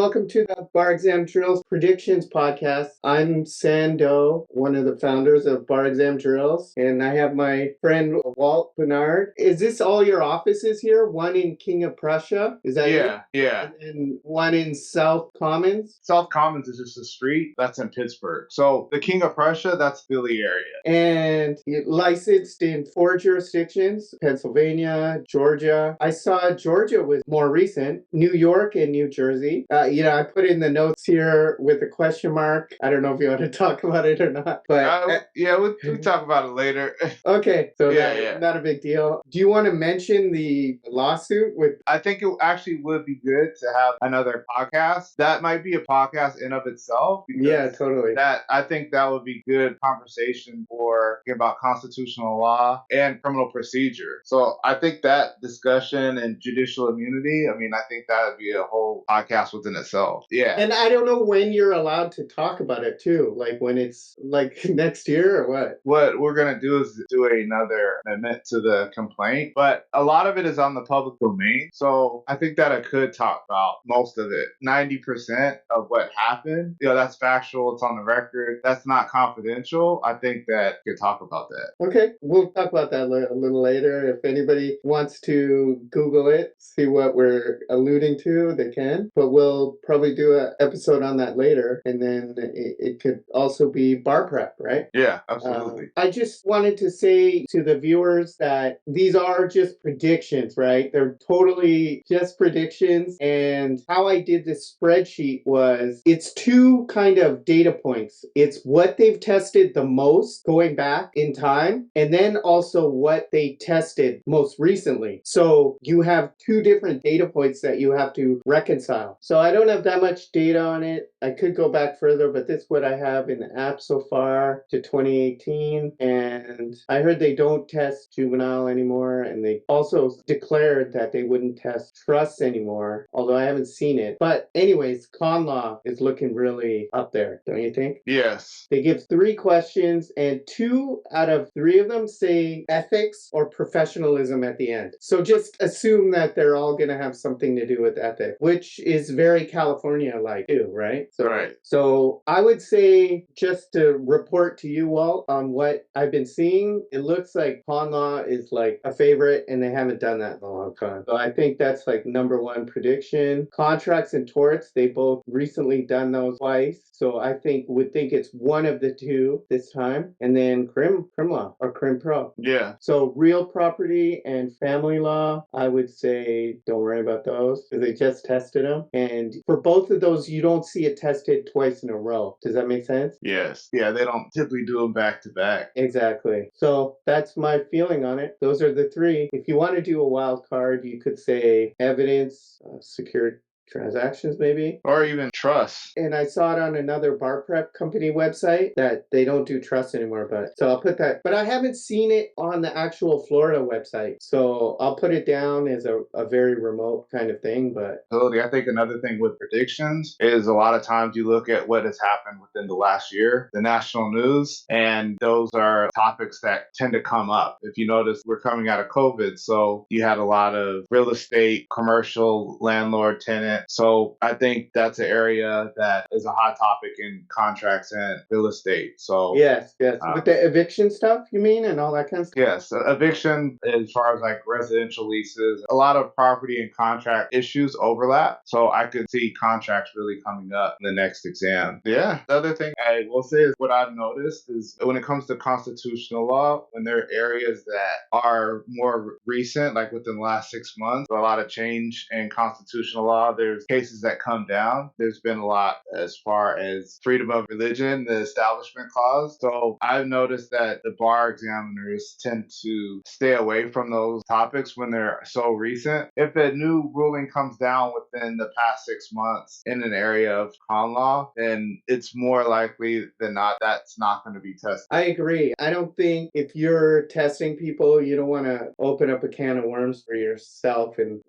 welcome to the Bar Exam Drills Predictions Podcast. I'm Sando, one of the founders of Bar Exam Drills, and I have my friend Walt Bernard. Is this all your offices here? One in King of Prussia? Is that it? Yeah. And one in South Commons? South Commons is just a street. That's in Pittsburgh. So the King of Prussia, that's Philly area. And you're licensed in 4 jurisdictions, Pennsylvania, Georgia. I saw Georgia was more recent, New York and New Jersey. I put in the notes here with a question mark. I don't know if you want to talk about it or not, but we'll talk about it later. Okay, so Yeah. not a big deal. Do you want to mention the lawsuit with? I think it actually would be good to have another podcast. That might be a podcast in of itself. Yeah, totally. I think that would be good conversation for about constitutional law and criminal procedure. So I think that discussion and judicial immunity, I think that would be a whole podcast within itself. Yeah. And I don't know when you're allowed to talk about it too, like when it's like next year or what? What we're going to do is do another amendment to the complaint, but a lot of it is on the public domain. So I think that I could talk about most of it. 90% of what happened, that's factual. It's on the record. That's not confidential. I think that we could talk about that. Okay, we'll talk about that a little later. If anybody wants to Google it, see what we're alluding to, they can. But we'll probably do an episode on that later. And then it could also be bar prep, right? Yeah, absolutely. I just wanted to say to the viewers that these are just predictions, right? They're totally just predictions. And how I did this spreadsheet was it's 2 kind of data points. It's what they've tested the most going back in time, and then also what they tested most recently. So you have 2 different data points that you have to reconcile. So I don't have that much data on it. I could go back further, but this is what I have in the app so far to 2018. And I heard they don't test juvenile anymore, and they also declared that they wouldn't test trusts anymore, although I haven't seen it. But anyways, con law is looking really up there, don't you think? Yes. They give 3 questions, and 2 out of 3 of them say ethics or professionalism at the end. So just assume that they're all going to have something to do with ethics, which is very California-like too, right? Right. So I would say, just to report to you, Walt, on what I've been seeing, it looks like con law is like a favorite, and they haven't done that in a long time. So I think that's like number 1 prediction. Contracts and torts, they both recently done those twice. So I would think it's one of the 2 this time. And then crim law or crim pro. Yeah. So real property and family law, I would say don't worry about those because they just tested them. And for both of those, you don't see it tested twice in a row. Does that make sense? Yes. Yeah, they don't typically do them back to back. Exactly. So that's my feeling on it. Those are the 3. If you want to do a wild card, you could say evidence, secured transactions maybe, or even trust. And I saw it on another bar prep company website that they don't do trust anymore, so I'll put that, but I haven't seen it on the actual Florida website, so I'll put it down as a very remote kind of thing. But I think another thing with predictions is a lot of times you look at what has happened within the last year, the national news, and those are topics that tend to come up. If you notice, we're coming out of COVID, so you had a lot of real estate, commercial, landlord, tenant. So I think that's an area that is a hot topic in contracts and real estate. So yes. With the eviction stuff, you mean, and all that kind of stuff? Yes. Eviction, as far as like residential leases, a lot of property and contract issues overlap. So I could see contracts really coming up in the next exam. Yeah. The other thing I will say is what I've noticed is when it comes to constitutional law, when there are areas that are more recent, like within the last 6 months, a lot of change in constitutional law, there's cases that come down. There's been a lot as far as freedom of religion, the Establishment Clause. So I've noticed that the bar examiners tend to stay away from those topics when they're so recent. If a new ruling comes down within the past 6 months in an area of con law, then it's more likely than not that's not going to be tested. I agree. I don't think if you're testing people, you don't want to open up a can of worms for yourself and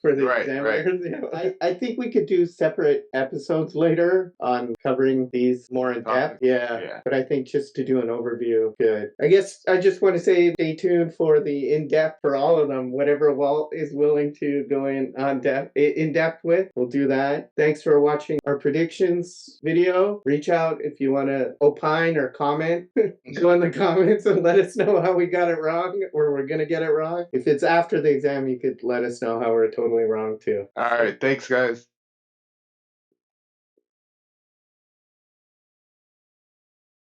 for the examiners. Right. I think we could do separate episodes later on covering these more in depth. Yeah. Yeah. But I think just to do an overview, good. I guess I just want to say stay tuned for the in depth for all of them. Whatever Walt is willing to go in depth with, we'll do that. Thanks for watching our predictions video. Reach out if you want to opine or comment. Go in the comments and let us know how we got it wrong or we're gonna get it wrong. If it's after the exam, you could let us know how we're totally wrong too. All right. Thanks, guys.